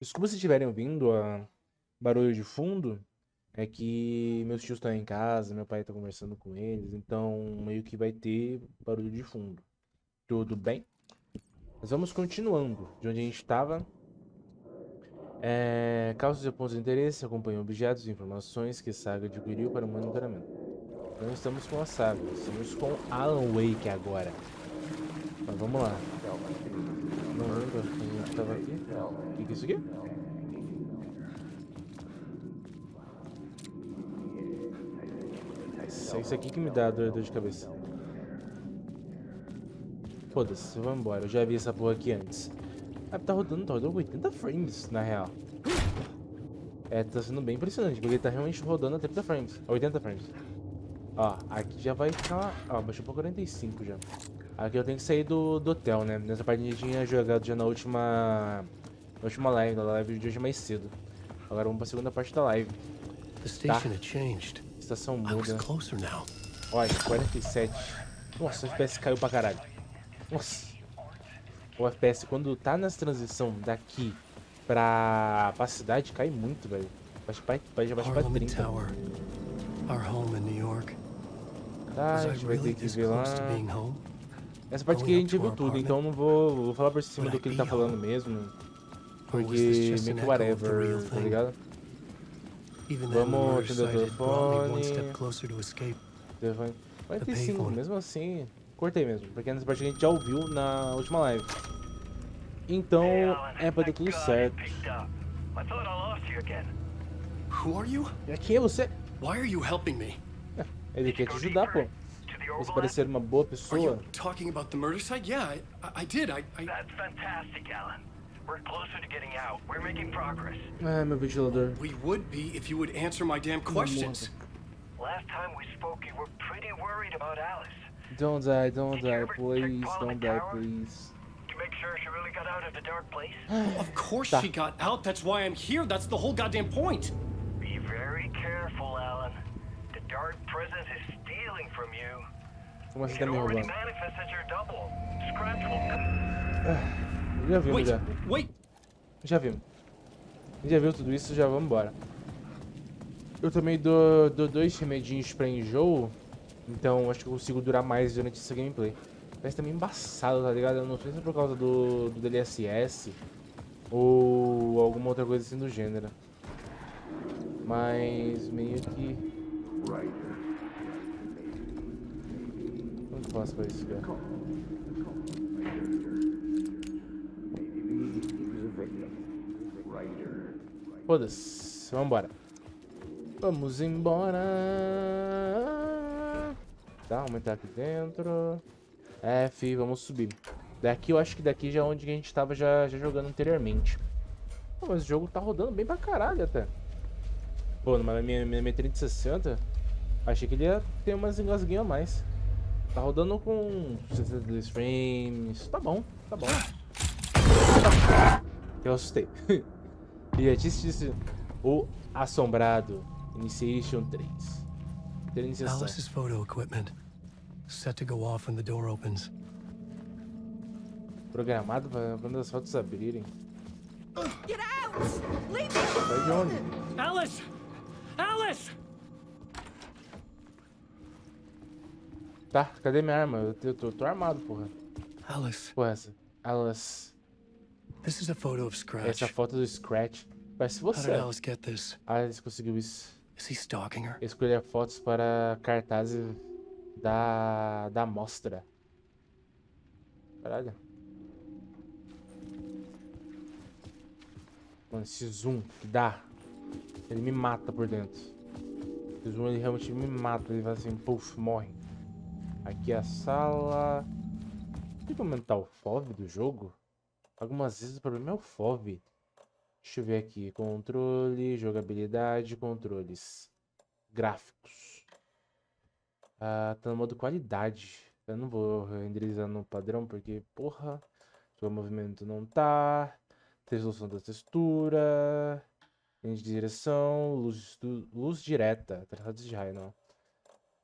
Desculpa se estiverem ouvindo barulho de fundo. É que meus tios estão em casa, meu pai tá conversando com eles, então meio que vai ter barulho de fundo. Tudo bem? Mas vamos continuando de onde a gente estava. Causas e pontos de interesse acompanham objetos e informações que saga de Giro para o monitoramento. Não estamos com a saga, estamos com Alan Wake agora. Mas vamos lá. Não lembro quando a gente estava aqui. O que é isso aqui? É isso aqui que me dá dor de cabeça. Foda-se, vamos embora. Eu já vi essa porra aqui antes. Ah, tá rodando com 80 frames, na real. Tá sendo bem impressionante, porque ele tá realmente rodando a 30 frames, a 80 frames. Ó, aqui já vai ficar... Ó, baixou pra 45 já. Aqui eu tenho que sair do hotel, né? Nessa parte a gente tinha jogado já na última live, na live de hoje mais cedo. Agora vamos pra segunda parte da live. Tá? Estação muda. Olha, 47. Nossa, o FPS caiu pra caralho. Nossa. O FPS quando tá nessa transição daqui pra cidade cai muito, velho. Já baixa pra 30. Tá, a gente vai ter que ver lá. Essa parte aqui a gente já viu tudo, então eu não vou falar por cima do que ele tá falando mesmo. Porque meio que whatever, tá ligado? Vamos atender o telefone. 45, mesmo assim, cortei mesmo, porque nessa parte a gente já ouviu na última live. Então, é pra ter tudo certo. Quem é você? Ele quer te ajudar, pô. Você parecer uma boa pessoa. Talking about the murder site? Yeah, I did. That's fantastic, Alan. We're closer to getting out. We're making progress. Ah, meu ventilador. We would be if you would answer my damn questions. Last time we spoke, you were pretty worried about Alice. Don't die, please. Don't die, please. To make sure she really got out of the dark place? Of course she got out. That's why I'm here. That's the whole goddamn point. Be very careful, Alan. The dark presence is stealing from you. Como assim tá me roubando? Já vimos, já. Já vimos. Já viu tudo isso, já vamos embora. Eu também dou 2 remedinhos pra enjoo. Então acho que eu consigo durar mais durante essa gameplay. Parece também embaçado, tá ligado? Eu não sei se é por causa do DLSS ou alguma outra coisa assim do gênero. Mas meio que... Como que eu faço pra isso, cara? Foda-se, vambora. Vamos embora. Tá, aumentar aqui dentro. F, vamos subir. Daqui, eu acho que daqui já é onde a gente tava já jogando anteriormente. Pô, mas o jogo tá rodando bem pra caralho até. Pô, numa minha 3060, achei que ele ia ter umas engasguinhas a mais. Tá rodando com 62 frames. Tá bom, tá bom. Eu assustei. E disse o assombrado. Initiation 3. Alice's photo equipment set to go off when the door opens. Programado para quando as fotos abrirem. Get out! Leave Sai de onde? Alice! Alice! Tá, cadê minha arma? Eu tô armado, porra. Alice. Porra, essa. Alice. This is a photo of Scratch. Essa foto do Scratch. Parece você. How did Alice get this? Alice conseguiu isso. Is he stalking her? Escolher fotos para cartazes da mostra. Caralho. Mano, esse zoom que dá, ele me mata por dentro. Esse zoom ele realmente me mata. Ele vai assim, puf, morre. Aqui é a sala. Tem que aumentar o FOV do jogo? Algumas vezes o problema é o FOV. Deixa eu ver aqui. Controle, jogabilidade, controles. Gráficos. Tá no modo qualidade. Eu não vou renderizar no padrão porque, porra, o movimento não tá. Resolução da textura. Linha de direção. Luz direta. Traçados de raio, não.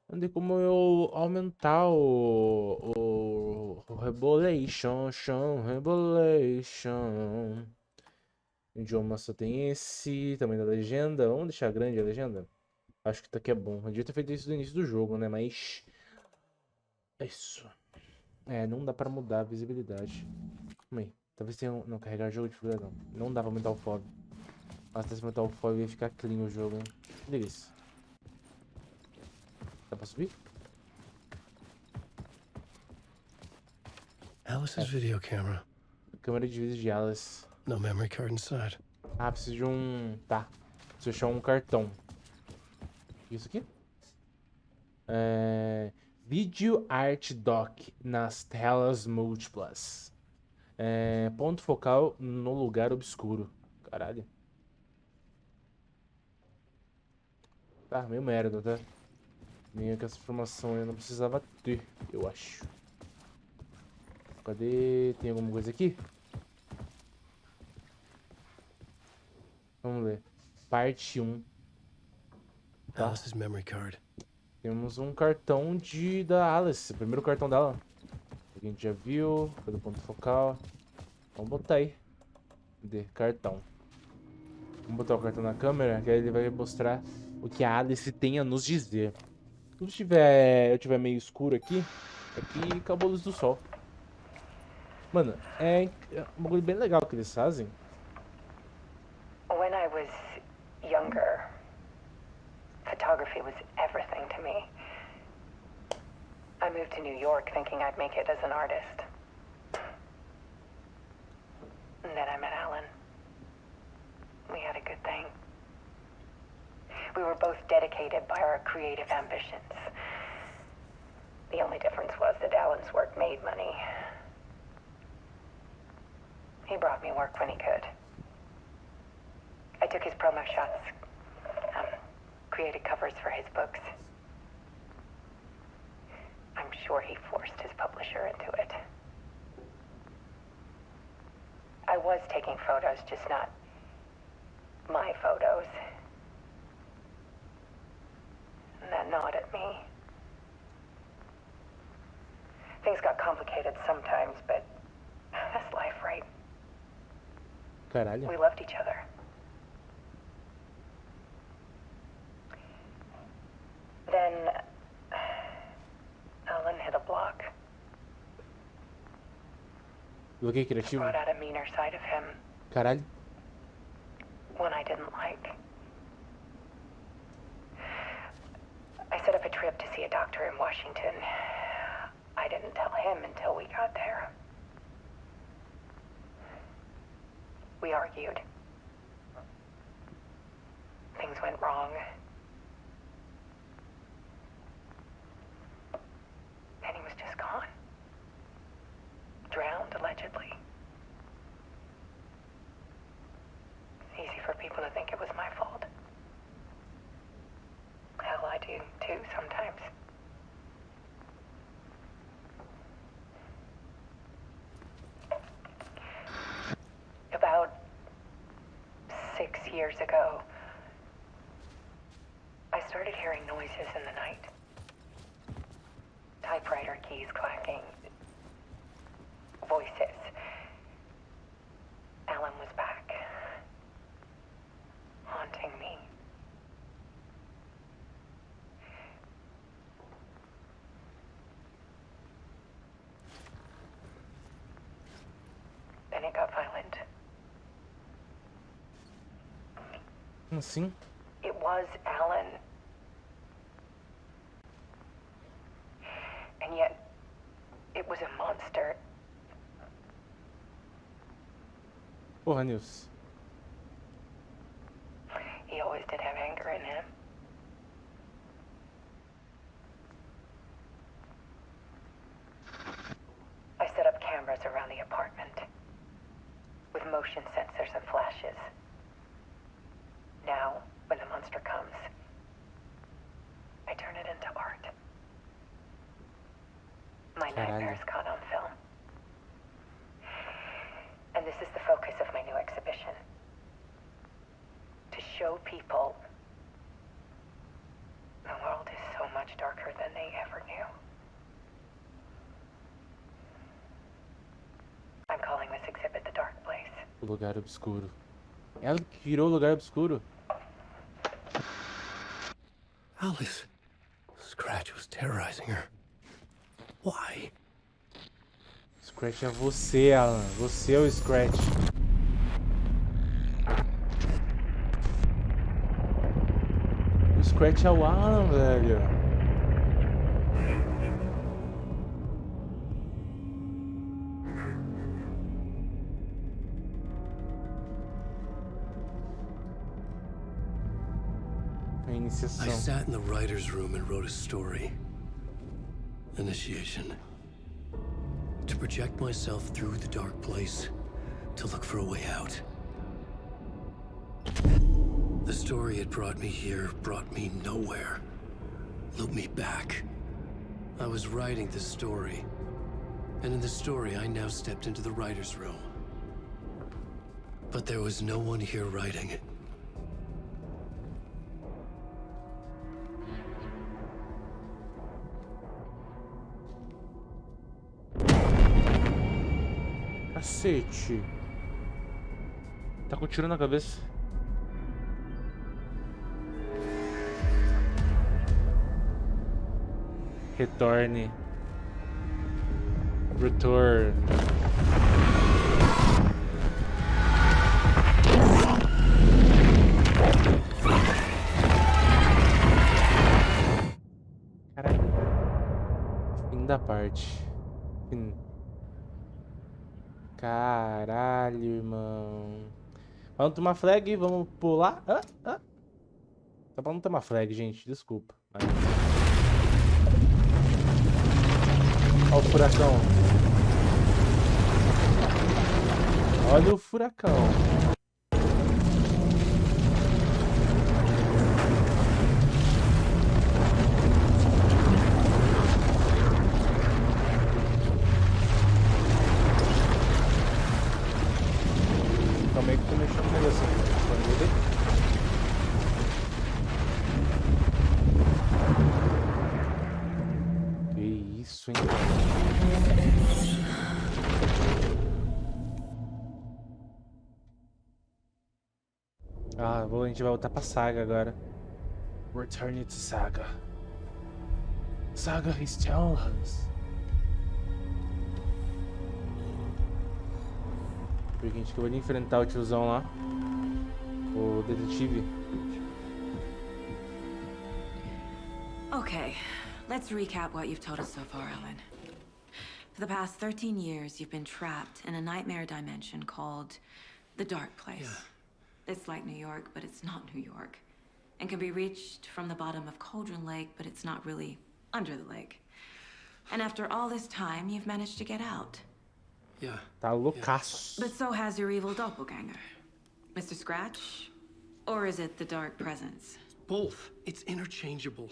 Não tem como eu aumentar o Rebolation. O idioma só tem esse, tamanho da legenda. Vamos deixar grande a legenda? Acho que tá aqui é bom. Eu devia ter feito isso no início do jogo, né? Mas... é isso. É, não dá pra mudar a visibilidade. Calma aí. Talvez tenha um... Não, carregar jogo de figura não. Não dá pra aumentar o FOV. Mas se aumentar o FOV ia ficar clean o jogo, hein? Liga isso. Dá pra subir? Alice's video camera. Câmera de vídeo de Alice. No memory card inside. Ah, preciso de um... Tá. Preciso achar um cartão. Isso aqui? Video Art Doc nas telas múltiplas. Ponto focal no lugar obscuro. Caralho. Tá, meio merda, tá? Meio que essa informação eu não precisava ter, eu acho. Cadê? Tem alguma coisa aqui? Vamos ler. Parte 1. Tá. Alice's memory card. Temos um cartão da Alice. O primeiro cartão dela. A gente já viu. Cadê o ponto focal? Vamos botar aí. Cadê? Cartão. Vamos botar o cartão na câmera, que aí ele vai mostrar o que a Alice tem a nos dizer. Se eu tiver meio escuro aqui acabou a luz do sol. Mano, é um bagulho bem legal que eles fazem. When I was younger, photography was everything to me. I moved to New York thinking I'd make it as an artist. And then I met Alan. We had a good thing. We were both dedicated by our creative ambitions. The only difference was that Alan's work made money. He brought me work when he could. I took his promo shots, created covers for his books. I'm sure he forced his publisher into it. I was taking photos, just not my photos. And that gnawed at me. Things got complicated sometimes, but that's life, right? Caralho. We loved each other. Then Alan hit a block. Bloqueio criativo. Brought out a meaner side of him, Caralho. one I didn't like. I set up a trip to see a doctor in Washington. I didn't tell him until we got there. We argued. Things went wrong. And he was just gone. Drowned, allegedly. It's easy for people to think it was my fault. Hell, I do too sometimes. About 6 years ago, I started hearing noises in the night. Typewriter keys clacking. Voices. Alan was back. Haunting me. Then it got violent. Como assim? It was Alan. And yet, it was a monster. Porra, Nils. He always did have anger in him. I set up cameras around the apartment with motion sensors and flashes. Now, when the monster comes, I turn it into art. My nightmares caught on film. And this is the focus of my new exhibition. To show people the world is so much darker than they ever knew. I'm calling this exhibit The Dark Place. O lugar obscuro. Ela que virou o lugar obscuro. Alice. Scratch was terrorizing her. Why? Scratch é você, Alan. Você é o Scratch. O Scratch é o Alan, velho. A I iniciação. sat in the writer's room and wrote a story. Initiation. To project myself through the dark place, to look for a way out. The story had brought me here, brought me nowhere. Looped me back. I was writing the story. And in the story, I now stepped into the writer's room. But there was no one here writing it. Cacete. Tá com tiro na cabeça. Retorne. Return. Caralho. Fim da parte. Fim. Caralho, irmão. Vamos tomar flag, vamos pular. Só pra não tomar flag, gente, desculpa. Mas... Olha o furacão. Olha o furacão. Calma aí que tô mexendo no negocinho. Que isso, hein? A gente vai voltar pra Saga agora. Return to Saga. Saga is telling us. Porque a gente acabou de enfrentar o tiozão lá. O detetive. Okay, let's recap what you've told us so far, Ellen. For the past 13 years, you've been trapped in a nightmare dimension called the Dark Place. Yeah. It's like New York, but it's not New York. And can be reached from the bottom of Cauldron Lake, but it's not really under the lake. And after all this time, you've managed to get out. Yeah. Tá loucaço. But so has your evil doppelganger. Mr. Scratch? Or is it the Dark Presence? Both. It's interchangeable.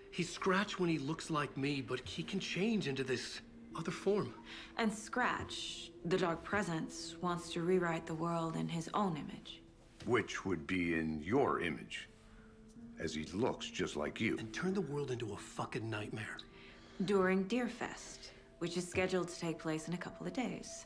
He's Scratch when he looks like me, but he can change into this other form. And Scratch, the Dark Presence, wants to rewrite the world in his own image. Which would be in your image, as he looks just like you. And turn the world into a fucking nightmare. During Deerfest, which is scheduled to take place in a couple of days.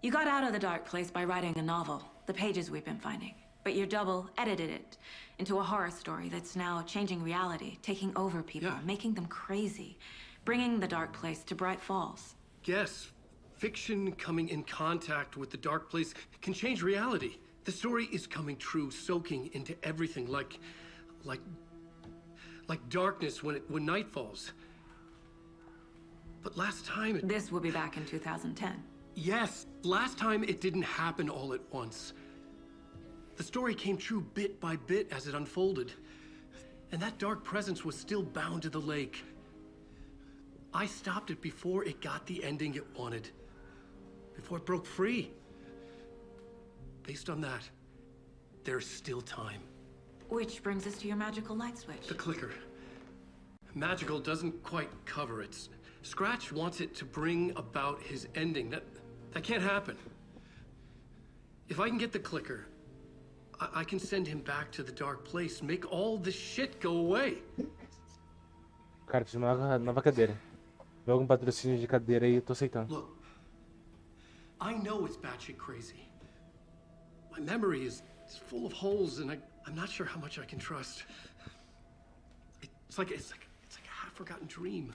You got out of the Dark Place by writing a novel, the pages we've been finding. But your double edited it into a horror story that's now changing reality, taking over people, making them crazy, bringing the Dark Place to Bright Falls. Yes, fiction coming in contact with the Dark Place can change reality. The story is coming true, soaking into everything, like darkness when night falls. But last time This will be back in 2010. Yes, last time it didn't happen all at once. The story came true bit by bit as it unfolded. And that dark presence was still bound to the lake. I stopped it before it got the ending it wanted. Before it broke free. Based on that, there's still time. Which brings us to your magical light switch. The clicker. Magical doesn't quite cover it. Scratch wants it to bring about his ending. That can't happen. If I can get the clicker, I can send him back to the dark place, make all this shit go away. Cara, preciso de uma nova cadeira. Vê algum patrocínio de cadeira aí, eu tô aceitando. Look, I know it's batshit crazy. My memory is full of holes, and I'm not sure how much I can trust. It's like a half-forgotten dream.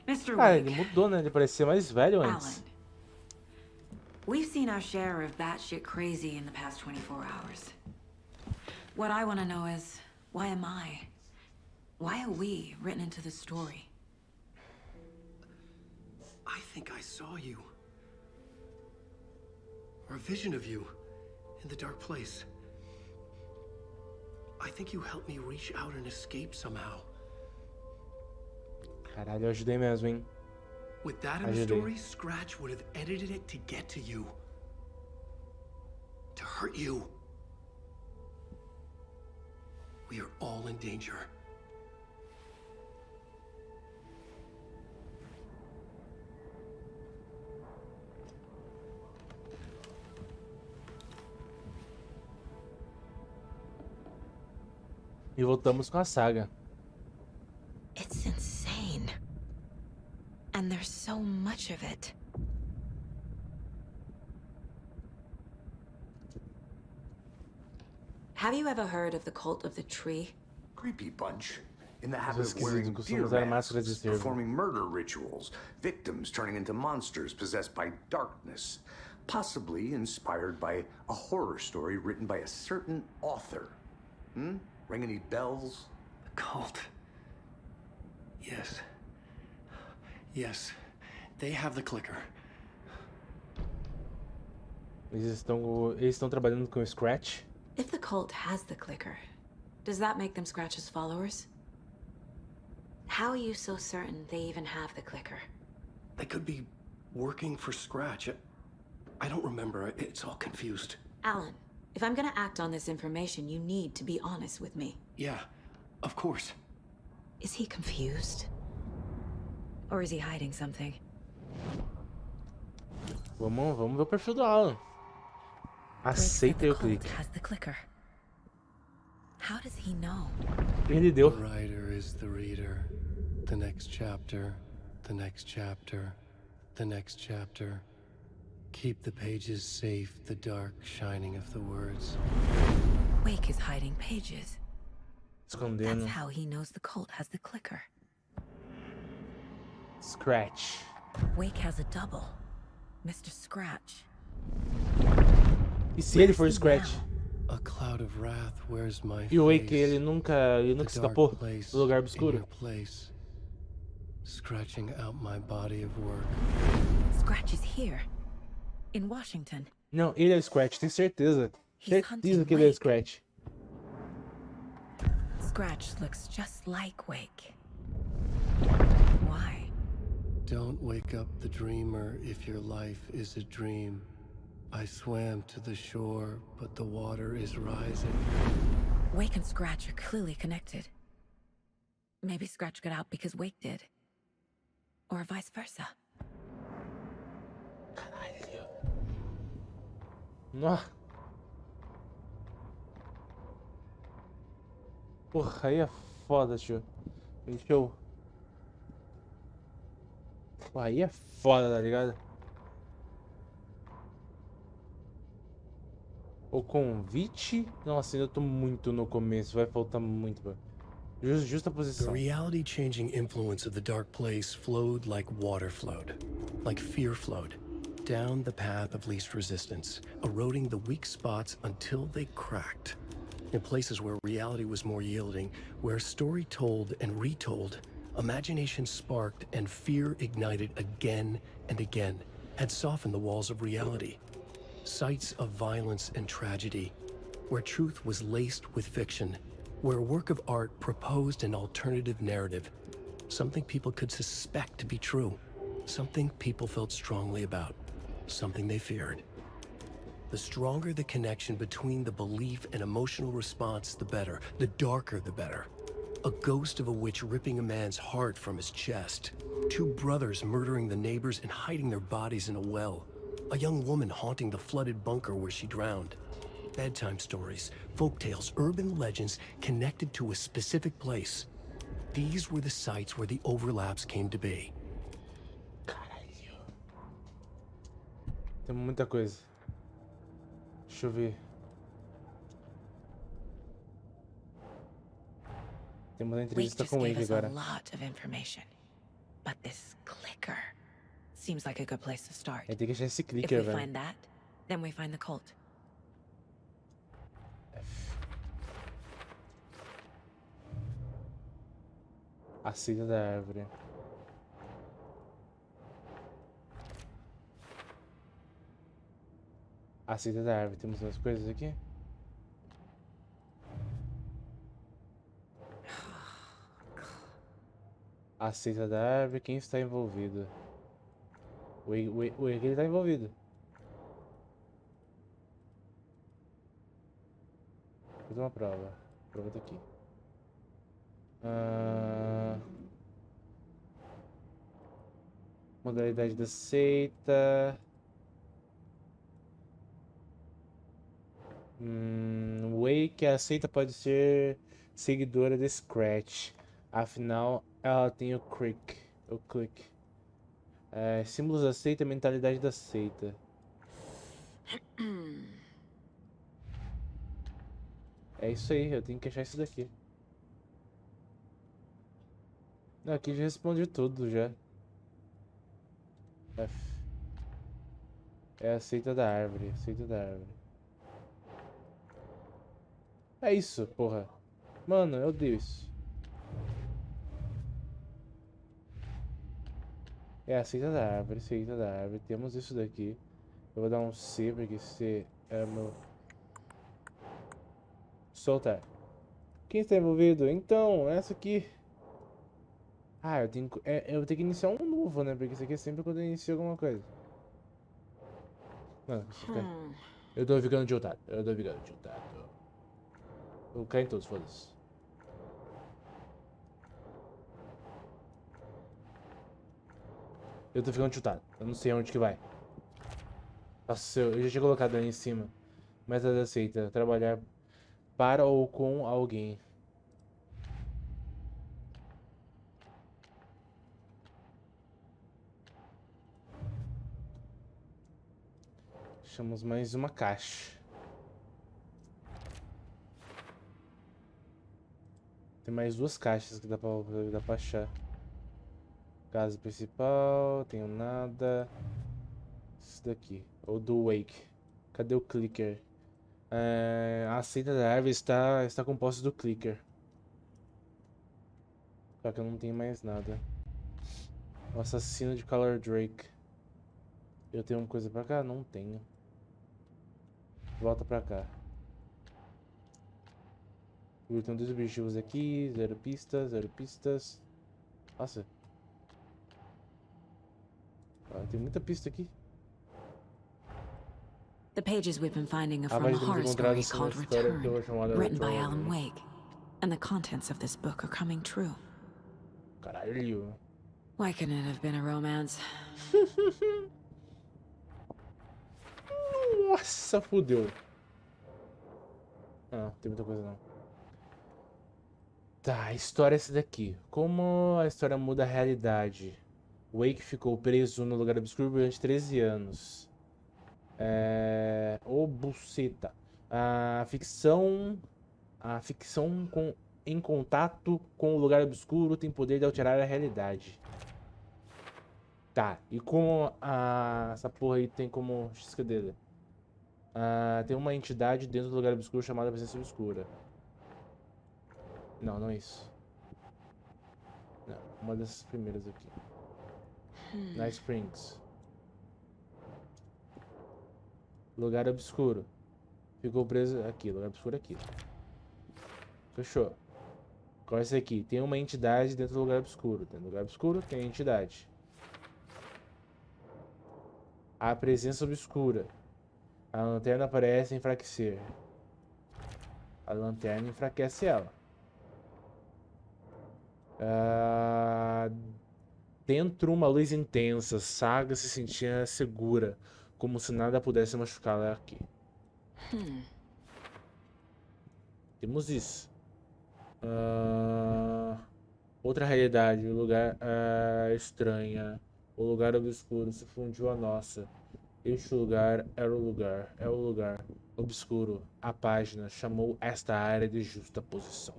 Mr. Cara, ele Wake, mudou, né? Ele parecia mais velho Alan, antes. we've seen our share of batshit crazy in the past 24 hours. What I want to know is, why am I? Why are we written into the story? I think I saw you. Or a vision of you in the dark place. I think you helped me reach out and escape somehow. Caralho, eu ajudei mesmo, hein? With that in the story, Scratch would have edited it to get to you. To hurt you. We are all in danger. E voltamos com a saga. It's insane. And there's so much of it. Have you ever heard of the cult of the tree? Creepy bunch. In the habit of esquisitos wearing costumam deer usar máscaras de masks, cervo. performing murder rituals, victims turning into monsters possessed by darkness, possibly inspired by a horror story written by a certain author. Ring any bells? The cult. Yes. Yes. They have the clicker. Eles estão trabalhando com o Scratch. If the cult has the clicker, does that make them Scratch's followers? How are you so certain they even have the clicker? They could be working for Scratch. I don't remember. It's all confused. Alan, if I'm gonna act on this information, you need to be honest with me. Yeah, of course. Is he confused? Or is he hiding something? Vamos ver o perfil do Alan. Aceita e eu clico. Has the clicker. How does he know? Ele deu. The writer is the reader. The next chapter, the next chapter, the next chapter. Keep the pages safe, the dark shining of the words. Wake is hiding pages. That's Escondendo. how he knows the cult has the clicker. Scratch. Wake has a double. Mr. Scratch. E se ele for Scratch? A cloud of wrath wears my E o Wake, face. ele nunca escapou do lugar obscuro. Place, scratching out my body of work. Scratch is here. In Washington. Não, ele é o Scratch, tenho certeza. He's Certeza hunting que ele é o Wake. Scratch. Scratch looks just like Wake. Why? Don't wake up the dreamer if your life is a dream. I swam to the shore, but the water is rising. Wake and Scratch are clearly connected. Maybe Scratch got out because Wake did. Or vice versa. Caralho. Nó. Porra, aí é foda, tio. Deixa eu... Pô, aí é foda, tá ligado? O convite... Nossa, ainda tô muito no começo. Vai faltar muito, mano. Justa The posição. reality-changing influence of the dark place flowed like water flowed, like fear flowed, down the path of least resistance, eroding the weak spots until they cracked. In places where reality was more yielding, where story told and retold, imagination sparked and fear ignited again and again, had softened the walls of reality. Sites of violence and tragedy, where truth was laced with fiction, where a work of art proposed an alternative narrative, something people could suspect to be true, something people felt strongly about, something they feared. The stronger the connection between the belief and emotional response, the better. The darker, the better. A ghost of a witch ripping a man's heart from his chest. Two brothers murdering the neighbors and hiding their bodies in a well. A young woman haunting the flooded bunker where she drowned. Bedtime stories, folktales, urban legends connected to a specific place. These were the sites where the overlaps came to be. Caralho. Tem muita coisa. Deixa eu ver. Temos uma Wake entrevista just com o gave Wake us a agora. lot of information. But this clicker seems like a good place to start. Tem que achar esse If clicker, we velho. find that, then we find the cult. A seita da árvore. A seita da árvore. Temos umas coisas aqui. A seita da árvore. Quem está envolvido? O ele está envolvido. Fiz uma prova. A prova tá aqui. Modalidade da seita. Wake, a seita pode ser seguidora de Scratch. Afinal, ela tem o click. Símbolos da seita, mentalidade da seita. É isso aí, eu tenho que achar isso daqui. Não, aqui já respondi tudo já. F. É a seita da árvore, É isso, porra. Mano, eu odeio isso. É a seita da árvore, Temos isso daqui. Eu vou dar um C, porque C é meu... Soltar. Quem está envolvido? Então, essa aqui. Ah, eu tenho que iniciar um novo, né? Porque isso aqui é sempre quando eu inicio alguma coisa. Mano, eu tô ficando tiltado. Vou cair em todos, foda-se. Eu tô ficando tiltado. Eu não sei onde que vai. Nossa, eu já tinha colocado ali em cima. Meta aceita. Trabalhar para ou com alguém. Achamos mais uma caixa. Tem mais duas caixas que dá pra achar. Casa principal, tenho nada. Isso daqui, ou do Wake. Cadê o clicker? A seita da árvore está composta do clicker. Só que eu não tenho mais nada. O assassino de Color Drake. Eu tenho uma coisa pra cá? Não tenho. Volta pra cá. Eu tenho dois objetivos aqui. Zero pistas. Nossa. Tem muita pista aqui. The pages we've been finding are A from a página que horror temos story encontrado called são uma história que eu vou Return, chamar de written by Return. Alan Wake. And the contents of this book are coming true. Caralho. Why couldn't it have been a romance? Nossa, fudeu. Não, tem muita coisa não. Tá, a história é essa daqui. Como a história muda a realidade. Wake ficou preso no lugar obscuro durante 13 anos. Ô, buceta. A ficção em contato com o lugar obscuro tem poder de alterar a realidade. Tá, e como essa porra aí tem como... Cadê? Tem uma entidade dentro do lugar obscuro chamada Presença Obscura. Não, não é isso. Não, uma dessas primeiras aqui. Night Springs. Lugar obscuro. Ficou preso aqui, lugar obscuro aqui. Fechou. Qual é esse aqui? Tem uma entidade dentro do lugar obscuro. Dentro do lugar obscuro tem a entidade. A presença obscura. A lanterna parece enfraquecer. A lanterna enfraquece ela. Dentro uma luz intensa, Saga se sentia segura, como se nada pudesse machucá-la aqui. Temos isso. Outra realidade, o lugar estranha. O lugar obscuro se fundiu à nossa. Este lugar era o lugar, é o lugar obscuro. A página chamou esta área de justa posição.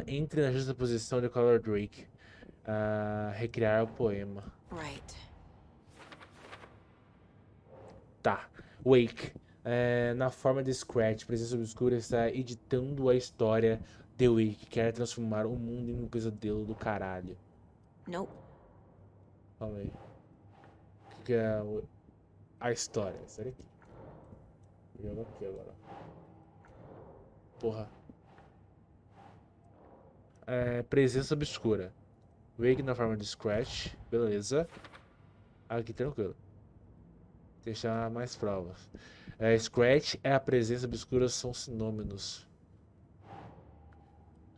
Entre na justa posição de Color Drake. Recriar o poema. Right. Tá. Wake. Na forma de Scratch, Presença Obscura está editando a história de Wake. Quer transformar o mundo em um pesadelo do caralho. Nope. Calma aí. O que é a história? Será que? Joga aqui agora. Porra. Presença Obscura. Wake na forma de Scratch. Beleza. Aqui, tranquilo. Deixar mais provas. Scratch é a presença obscura, são sinônimos.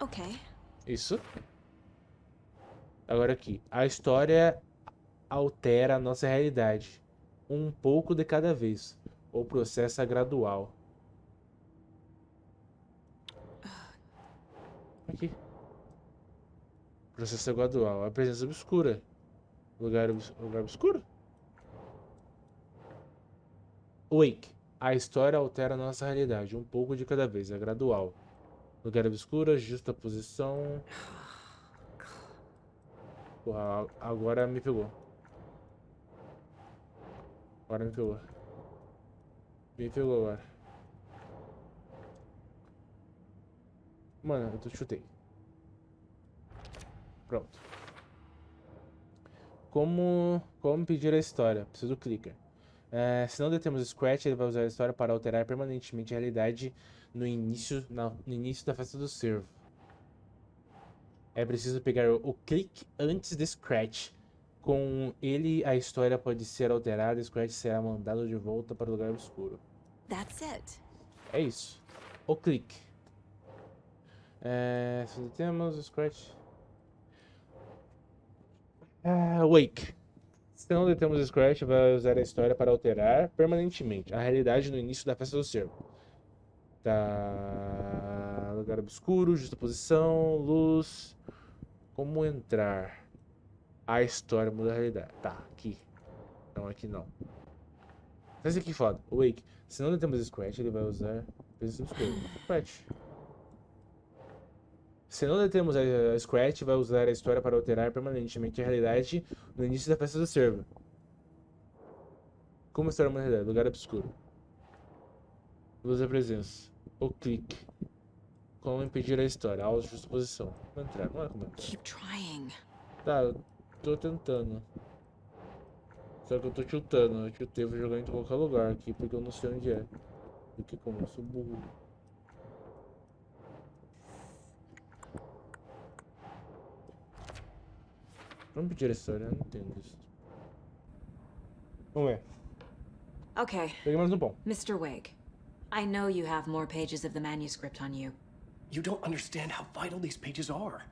Okay. Isso. Agora aqui. A história altera a nossa realidade. Um pouco de cada vez. O processo é gradual. Aqui. Processo é gradual. A presença obscura. Lugar obscuro? Wake. A história altera a nossa realidade. Um pouco de cada vez. É gradual. Lugar obscuro, justa posição. Porra, agora me pegou. Agora me pegou. Me pegou agora. Mano, eu chutei. Pronto. Como pedir a história? Preciso do clicker. Se não detemos o Scratch, ele vai usar a história para alterar permanentemente a realidade no início da festa do servo. É preciso pegar o click antes de Scratch. Com ele, a história pode ser alterada e Scratch será mandado de volta para o lugar obscuro. That's it. É isso. O click. Se detemos o Scratch... Wake. Se não detemos o Scratch, vai usar a história para alterar permanentemente a realidade no início da festa do cervo. Tá. Lugar obscuro, justa posição, luz. Como entrar? A história muda a realidade. Tá, aqui. Não, aqui não. Mas aqui foda. Wake. Se não detemos o Scratch, ele vai usar presença obscura. Scratch. Se não detemos a Scratch, vai usar a história para alterar permanentemente a realidade no início da festa do servo. Como a história muda a realidade? Lugar obscuro. Luz da presença. O clique. Como impedir a história? A justa posição. Como entrar? Não é como entrar. Keep trying. Tá, eu tô tentando. Só que eu tô chutando. Eu chutei, vou jogar em qualquer lugar aqui, porque eu não sei onde é. Porque como eu sou burro. Vamos pedir a história, eu não entendo isso. Vamos ver. Okay, Peguei mais um pão. Mr. Wake. I know you have more pages of the manuscript on you. You don't understand how vital these pages are.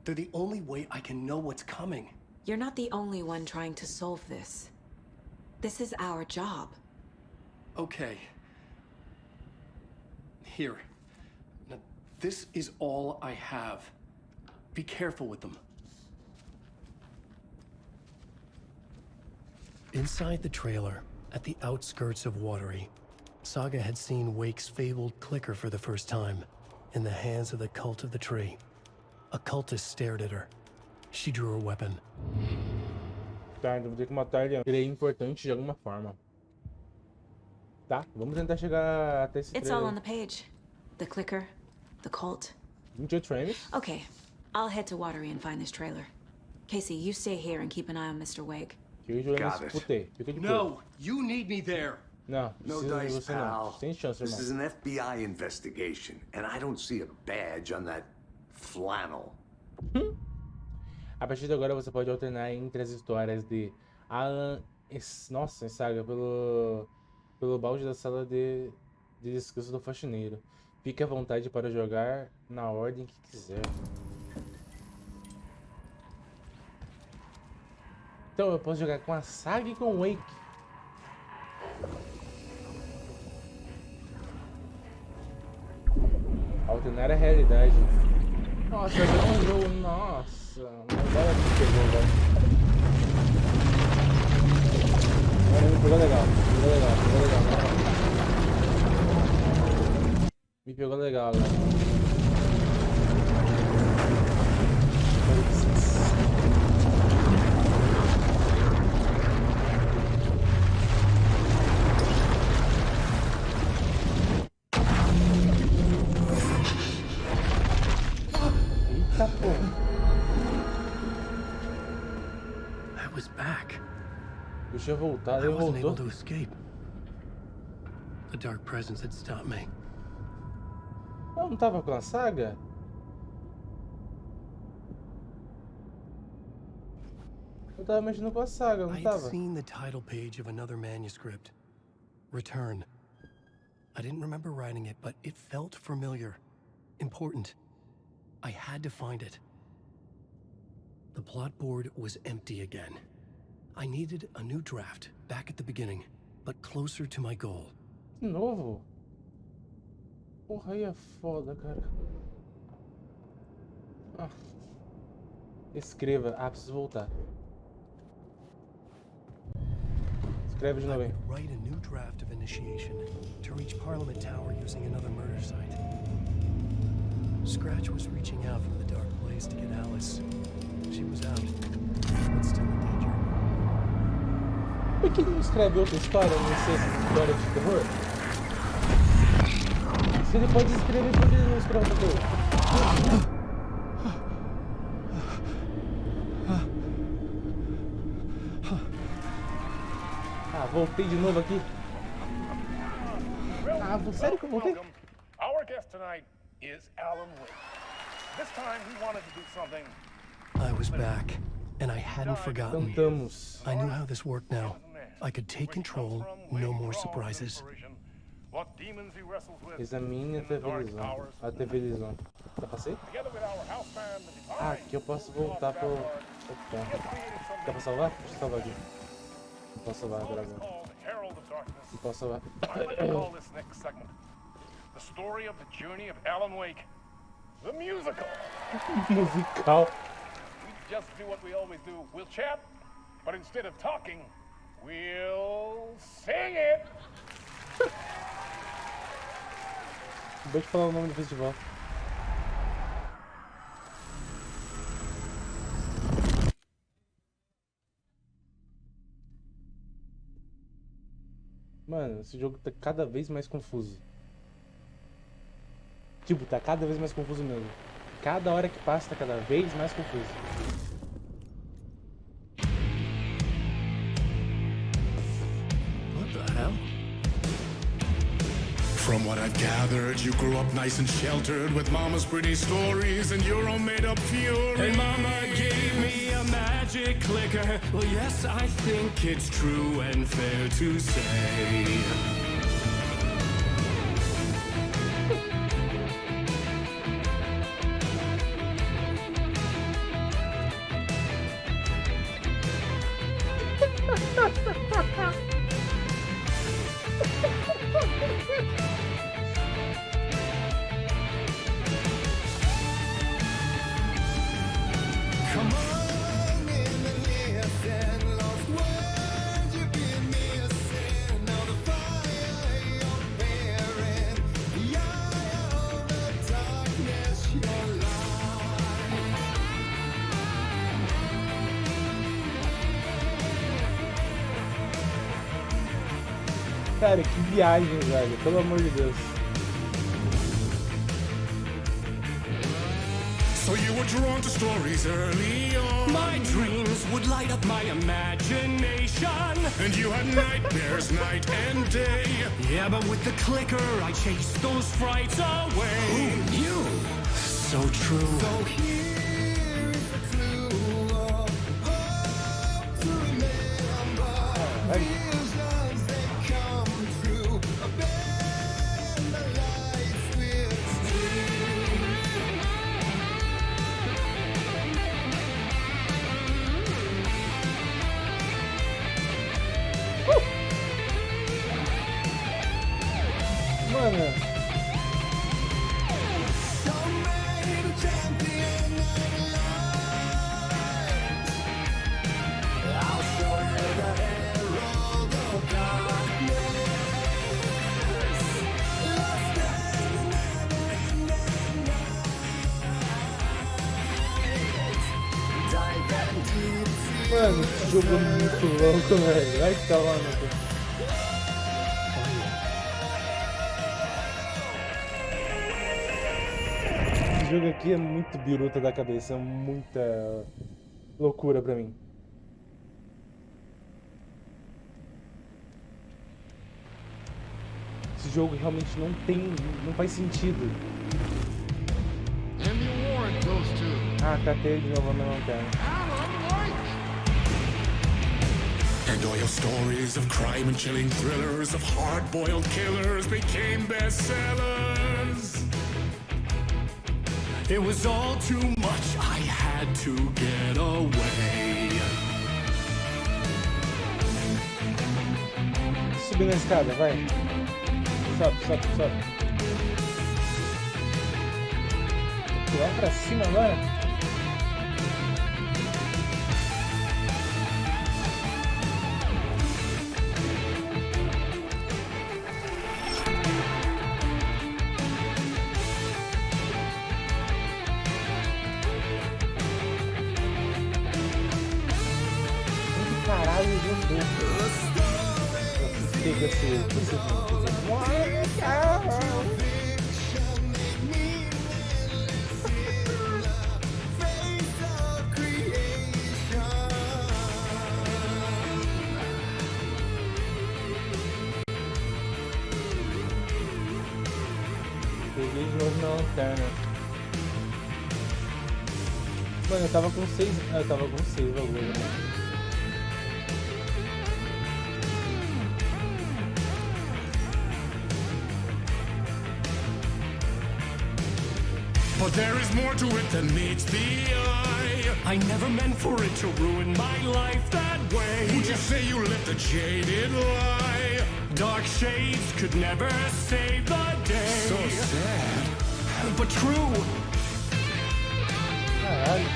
They're the only way I can know what's coming. You're not the only one trying to solve this. This is our job. Okay. Here. Now, this is all I have. Be careful with them. Inside the trailer, at the outskirts of Watery, Saga had seen Wake's fabled clicker for the first time, in the hands of the Cult of the Tree. A cultist stared at her. She drew her weapon. Tá, então vou ter que matar ele. Ele é importante de alguma forma. Tá, vamos tentar chegar até esse It's all on trailer. the page. The clicker, the cult. 28 frames. Okay, I'll head to Watery and find this trailer. Casey, you stay here and keep an eye on Mr. Wake. Fica de olho Got nesse it. putê. Fica de olho. No, you need me there. Não, No precisa de dice, você não. pal. Sem chance, This is irmão. an FBI investigation, and I don't see a badge on that flannel. A partir de agora você pode alternar entre as histórias de Alan nossa, Saga pelo balde da sala de descanso do faxineiro. Fique à vontade para jogar na ordem que quiser. Então eu posso jogar com a Saga e com o Wake. Alternar a realidade. Nossa, é um jogo. Nossa, agora me pegou, velho. Agora me pegou legal. Me pegou legal agora. Eita porra. I was back. Deixa eu voltar, I ele wasn't able voltou. to escape. A dark presence had stopped me. Eu não tava com a saga? Eu tava mexendo com a saga, não I'd tava? seen the title page of another manuscript. Return. I didn't remember writing it, but it felt familiar. Important. I had to find it. The plot board was empty again. I needed a new draft, back at the beginning, but closer to my goal. De novo? Porra, aí é foda, cara. Ah. Escreva. Ah, preciso voltar. Escreve de I novo aí. would write a new draft of initiation to reach Parliament Tower using another murder site. Scratch was reaching out from the dark place to get Alice. She was out, but still in danger. Por que ele não escreve outra história, não sei se história de terror? Se ele pode escrever, por que ele não escreve outra coisa? Ah, voltei de novo aqui. Ah, sério que eu voltei? Our guest tonight is Alan Wake. This time he wanted to do something. I was back, and I hadn't forgotten. Cantamos. I knew how this worked now. I could take control, no more surprises. What demons he wrestles with. Examine a televisão. A televisão. Já passei? Together with our house band, the Divine. Ah, aqui eu posso voltar pro ponto. Dá pra salvar? Deixa eu salvar aqui. Não posso salvar agora. Called Herald of Darkness. Não posso salvar. I'd like to call this next segment the story of the journey of Alan Wake, the musical. Musical. We just do what we always do. We'll chat, but instead of talking, we'll sing it. Acabei de falar o nome do festival. Mano, esse jogo tá cada vez mais confuso. Tipo, tá cada vez mais confuso mesmo. Cada hora que passa tá cada vez mais confuso. What the hell? From what I've gathered, you grew up nice and sheltered with mama's pretty stories and your own made-up fury. And mama gave me a magic clicker. Well, yes, I think it's true and fair to say. Cara, que viagem, velho. Pelo amor de Deus. So you were drawn to stories early on. My dreams would light up my imagination. And you had nightmares night and day. Yeah, but with the clicker, I chased those frights away. Who knew? So true. So here is the clue of hope to remember. Visions they come true. Bend the lights with steel. Mano. Mano, esse jogo é muito louco, velho. Vai que tá lá, meu Deus. Esse jogo aqui é muito biruta da cabeça, é muita loucura pra mim. Esse jogo realmente não faz sentido. Ah, catei de novo a minha lanterna. And all your stories of crime and chilling thrillers of hard-boiled killers became bestsellers. It was all too much, I had to get away. Subir na escada, vai. Sobe. Lá pra cima agora? Onde caralho eu vou? Fica esse peguei de novo na lanterna. Mano, eu tava com 6. Eu tava com 6 bagulho, né? But there is more to it than meets the eye. I never meant for it to ruin my life that way. Would you say you let the jaded lie? Dark shades could never save the day. So sad. But true. Caralho.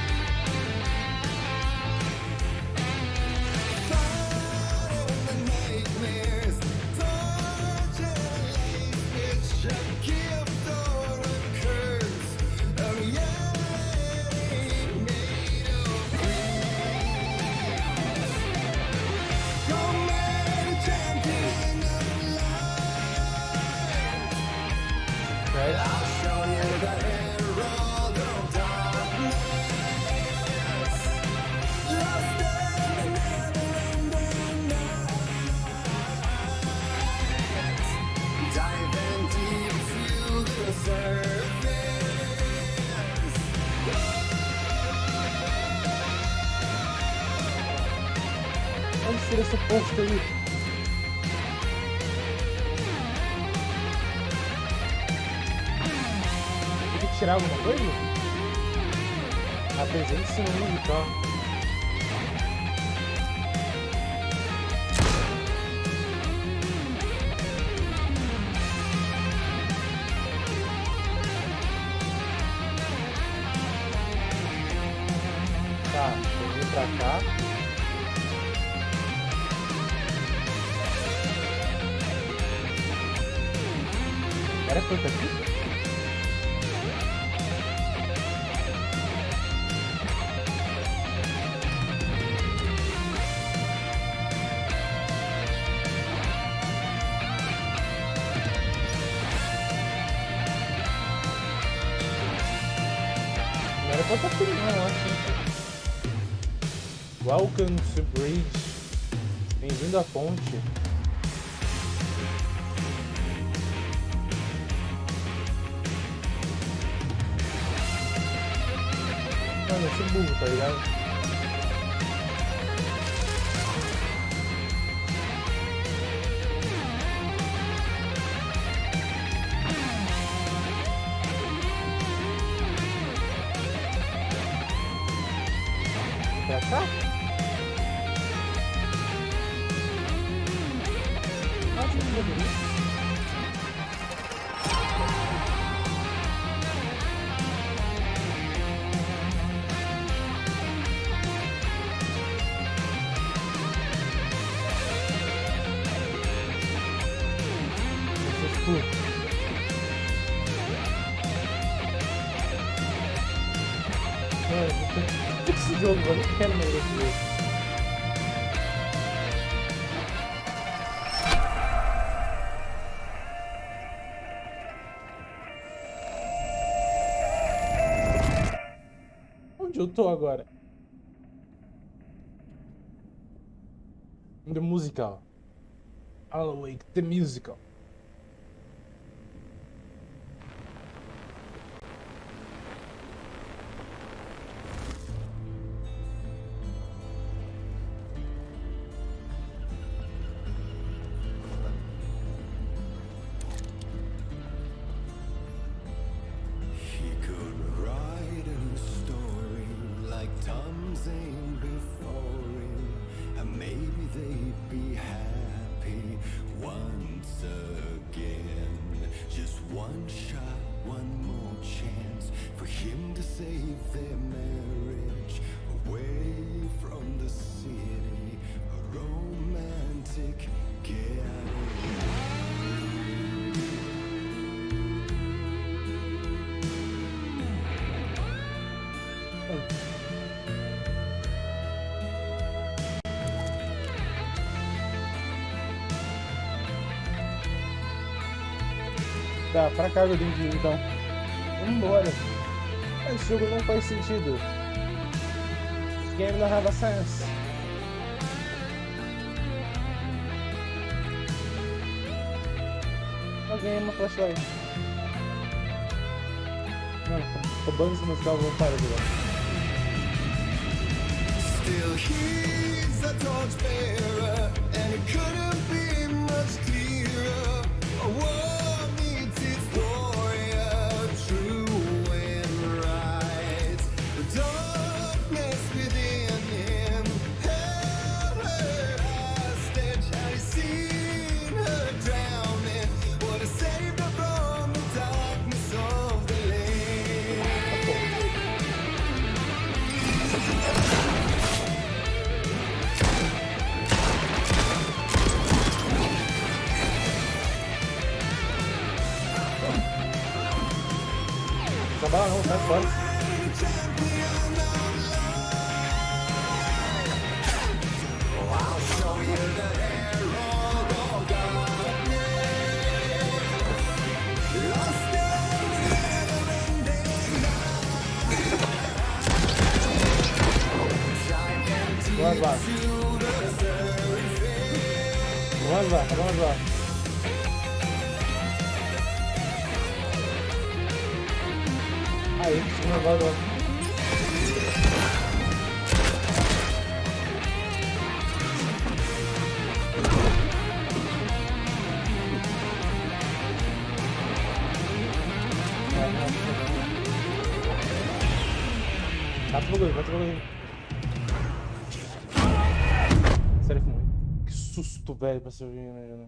Onde seria esse posto aí? Tem que tirar alguma coisa? Apresente-se no musical. Tá, vou vir pra cá. Era quanto aqui? Não era quanto aqui não, eu acho. Welcome to Bridge. Bem-vindo à ponte. Mano, eu sou burro, tá ligado? Pra cá? Ah, que bonito. Mano, esse jogo, eu não quero mais esse jogo. Onde eu tô agora? The musical. I'll awake the musical. He could write a story like Tom Zane before him, and maybe they'd be happy once again. Just one shot, one more chance for him to save their marriage away from the city, a romantic getaway. Tá, pra casa eu tenho que ir, então. Vambora. Esse jogo não faz sentido. This game don't have a sense. Alguém ama flashlight. Não, roubando esse musical, vou parar de lá. Still he's a torchbearer, and it couldn't be much clearer. A war meets its warrior, true and right. The darkness within him held her hostage. Had he seen her drowning, would have saved her from the darkness of the lake. Trabalha não, sai fora. Vamos lá. Vamos lá, vamos lá. Aí, segunda volta. Bate o bagulho, bate o bagulho. Sério que morri. Que susto, velho, pra ser né?